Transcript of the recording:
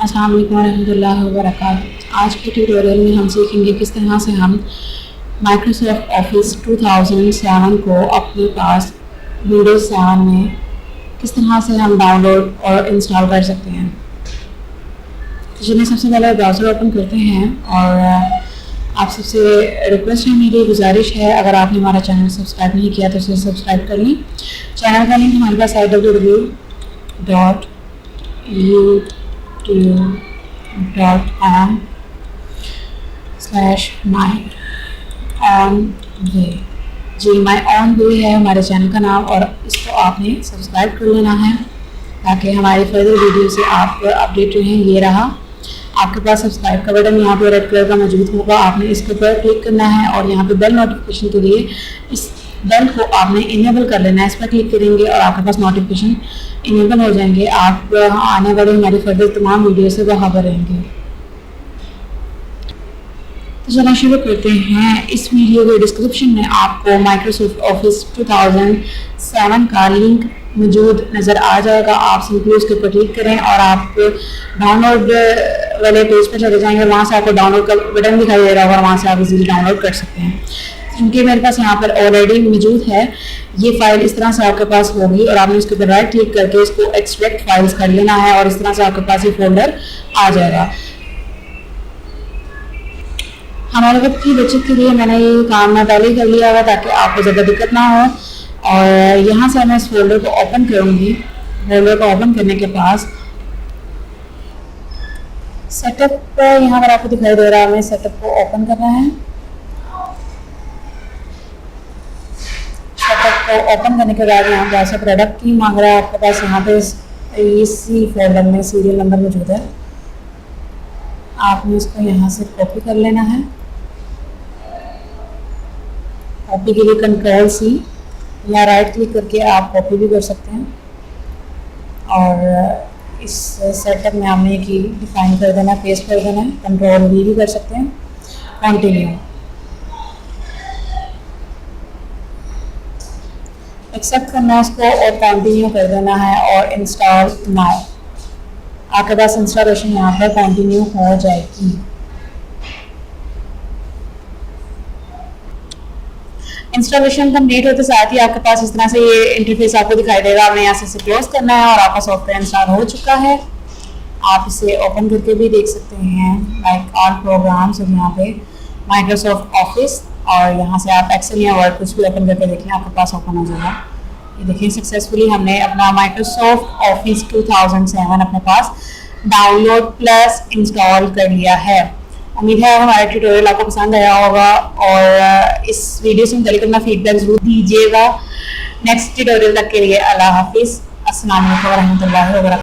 अस्सलाम वालेकुम रहमतुल्लाहि व बरकातहू। आज के ट्यूटोरियल में हम सीखेंगे किस तरह से हम माइक्रोसॉफ्ट ऑफिस 2007 को अपने पास विंडोज़ 7 में किस तरह से हम डाउनलोड और इंस्टॉल कर सकते हैं। तो चलिए सबसे पहले ब्राउज़र ओपन करते हैं और आप सबसे रिक्वेस्ट है, मेरी गुजारिश है, अगर आपने हमारा चैनल सब्सक्राइब नहीं किया तो इसे सब्सक्राइब कर लें। चैनल का लिंक हमारे पास www.youtube.com/myonway ji my on way है हमारे चैनल का नाम, और इसको आपने सब्सक्राइब कर लेना है ताकि हमारी फर्दर वीडियो से आप अपडेट रहें। ये रहा आपके पास सब्सक्राइब का बटन, यहाँ पे रेड कलर का मौजूद होगा, आपने इसके ऊपर क्लिक करना है और यहाँ पे बेल नोटिफिकेशन के लिए इस बेल को आपने इनेबल कर लेना है। इस पर क्लिक करेंगे और आपके पास नोटिफिकेशन इनेबल हो जाएंगे। आप आने वाले हमारी फर्दर तमाम वीडियो से बाखबर रहेंगे। तो चलिए शुरू करते हैं। इस वीडियो के डिस्क्रिप्शन में आपको माइक्रोसॉफ्ट ऑफिस 2007 का लिंक मौजूद नज़र आ जाएगा। आप सिंपली उसके ऊपर क्लिक करें और आप डाउनलोड वाले पेज पर चले जाएंगे। वहाँ से आपको डाउनलोड का बटन दिखाई दे रहा होगा और वहाँ से आप इजीली डाउनलोड कर सकते हैं। क्योंकि मेरे पास यहाँ पर ऑलरेडी मौजूद है, ये फाइल इस तरह से आपके पास होगी और आपने इसके ऊपर राइट क्लिक करके इसको एक्सट्रैक्ट फाइल्स कर लेना है और इस तरह से आपके पास ये फोल्डर आ जाएगा। हमारे वक्त की बचत के लिए मैंने ये काम मैं पहले ही कर लिया हुआ ताकि आपको ज़्यादा दिक्कत ना हो। और यहाँ से मैं इस फोल्डर को ओपन करूँगी। फोल्डर को ओपन करने के पास सेटअप यहाँ पर आपको दिखाई दे रहा है, हमें सेटअप को ओपन करना है। सेटअप को ओपन करने के बाद यहाँ पर ऐसा प्रोडक्ट की मांग रहा है आपके पास। यहाँ पे इसी फोल्डर में सीरियल नंबर मौजूद है, आपने इसको यहाँ से कॉपी कर लेना है। कॉपी के लिए Ctrl+C या राइट क्लिक करके आप कॉपी भी कर सकते हैं और इस सेटअप में आपने की डिफाइन कर देना, पेस्ट कर देना है। Ctrl+V भी कर सकते हैं। कंटिन्यू एक्सेप्ट करना है इसको और कंटिन्यू कर देना है और इंस्टॉल नाउ। आपके पास इंस्टॉलेशन यहाँ पर कंटिन्यू हो जाएगी। इंस्टॉलेशन कंप्लीट होते साथ ही आपके पास इस तरह से ये इंटरफेस आपको दिखाई देगा। आपने यहाँ से क्लोज करना है और आपका सॉफ्टवेयर इंस्टॉल हो चुका है। आप इसे ओपन करके भी देख सकते हैं, लाइक ऑल प्रोग्राम्स और यहाँ पे माइक्रोसॉफ्ट ऑफिस, और यहाँ से आप एक्सेल या वर्ड कुछ भी ओपन करके देखें, आपके पास ओपन हो जाएगा। ये देखिए सक्सेसफुली हमने अपना माइक्रोसॉफ्ट ऑफिस 2007 अपने पास डाउनलोड प्लस इंस्टॉल कर लिया है। उम्मीद है हमारा ट्यूटोरियल आपको पसंद आया होगा और इस वीडियो से मुताल्लिक़ अपना फीडबैक जरूर दीजिएगा। नेक्स्ट ट्यूटोरियल तक के लिए अल्लाह हाफिज़। अस्सलाम वालेकुम व रहमतुल्लाहि व बरकातहू।